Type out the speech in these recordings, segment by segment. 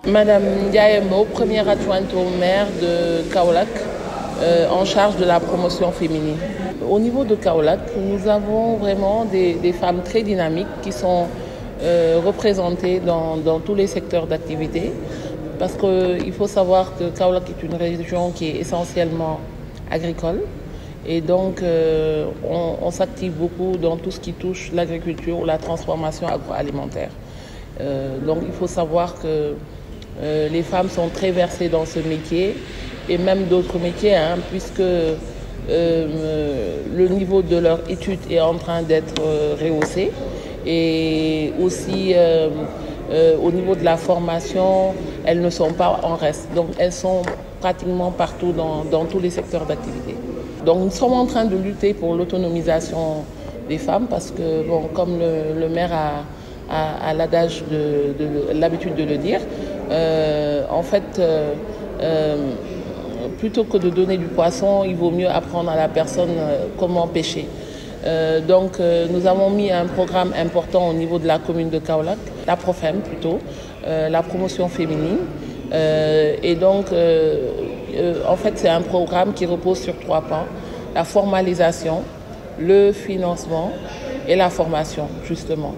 Madame Ndiaye Mbow, première adjointe au maire de Kaolack, en charge de la promotion féminine. Au niveau de Kaolack, nous avons vraiment des femmes très dynamiques qui sont représentées dans tous les secteurs d'activité. Parce qu'il faut savoir que Kaolack est une région qui est essentiellement agricole. Et donc, on s'active beaucoup dans tout ce qui touche l'agriculture ou la transformation agroalimentaire. Donc, il faut savoir que les femmes sont très versées dans ce métier et même d'autres métiers, puisque le niveau de leur étude est en train d'être rehaussé. Et aussi, au niveau de la formation, elles ne sont pas en reste. Donc, elles sont pratiquement partout dans tous les secteurs d'activité. Donc, nous sommes en train de lutter pour l'autonomisation des femmes parce que, bon, comme le maire a l'adage l'habitude de le dire, en fait, plutôt que de donner du poisson, il vaut mieux apprendre à la personne comment pêcher. Donc, nous avons mis un programme important au niveau de la commune de Kaolack, la PROFEM plutôt, la promotion féminine. Et donc, en fait, c'est un programme qui repose sur 3 pans. La formalisation, le financement et la formation, justement.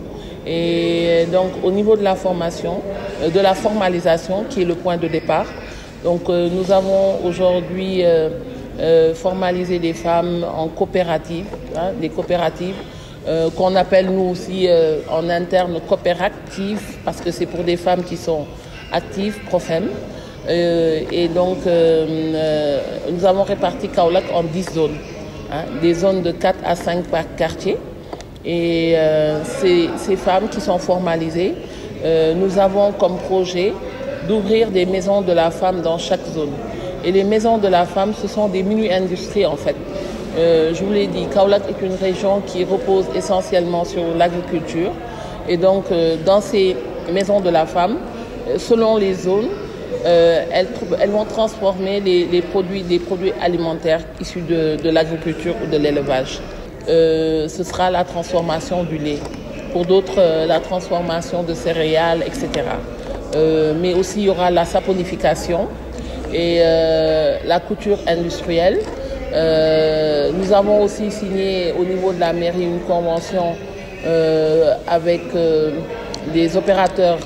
Et donc, au niveau de la formation, de la formalisation, qui est le point de départ, donc nous avons aujourd'hui formalisé des femmes en coopérative, des coopératives qu'on appelle nous aussi en interne coopératives, parce que c'est pour des femmes qui sont actives, PROFEM. Et donc, nous avons réparti Kaolack en 10 zones, des zones de 4 à 5 par quartier. Et ces femmes qui sont formalisées, nous avons comme projet d'ouvrir des maisons de la femme dans chaque zone. Et les maisons de la femme, ce sont des mini-industries en fait. Je vous l'ai dit, Kaolack est une région qui repose essentiellement sur l'agriculture. Et donc, dans ces maisons de la femme, selon les zones, elles vont transformer des produits alimentaires issus de l'agriculture ou de l'élevage. Ce sera la transformation du lait. Pour d'autres, la transformation de céréales, etc. Mais aussi, il y aura la saponification et la couture industrielle. Nous avons aussi signé au niveau de la mairie une convention avec des opérateurs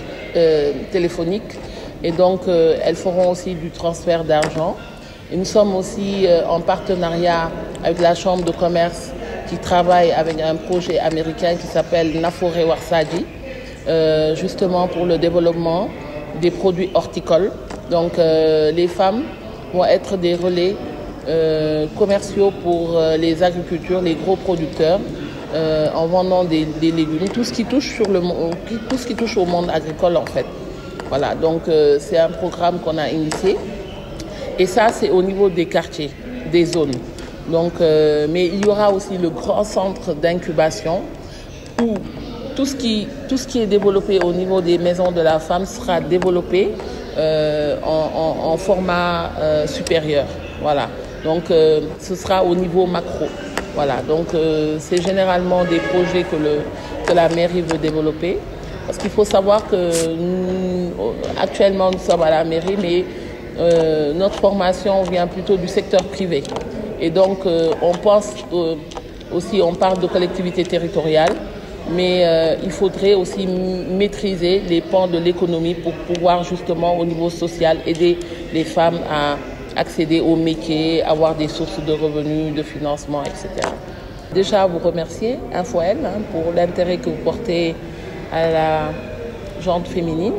téléphoniques. Et donc, elles feront aussi du transfert d'argent. Et nous sommes aussi en partenariat avec la Chambre de commerce qui travaille avec un projet américain qui s'appelle Nafoore Warsaji, justement pour le développement des produits horticoles. Donc, les femmes vont être des relais commerciaux pour les agriculteurs, les gros producteurs, en vendant des légumes, tout ce qui touche au monde agricole en fait. Voilà, donc c'est un programme qu'on a initié et ça c'est au niveau des quartiers, des zones. Donc, mais il y aura aussi le grand centre d'incubation où tout ce qui est développé au niveau des maisons de la femme sera développé en format supérieur. Voilà, donc ce sera au niveau macro. Voilà, donc c'est généralement des projets que la mairie veut développer. Parce qu'il faut savoir que actuellement nous sommes à la mairie, mais notre formation vient plutôt du secteur privé. Et donc on pense aussi, on parle de collectivité territoriale, mais il faudrait aussi maîtriser les pans de l'économie pour pouvoir justement au niveau social aider les femmes à accéder aux métiers, avoir des sources de revenus, de financement, etc. Déjà vous remercier Info N pour l'intérêt que vous portez à la gente féminine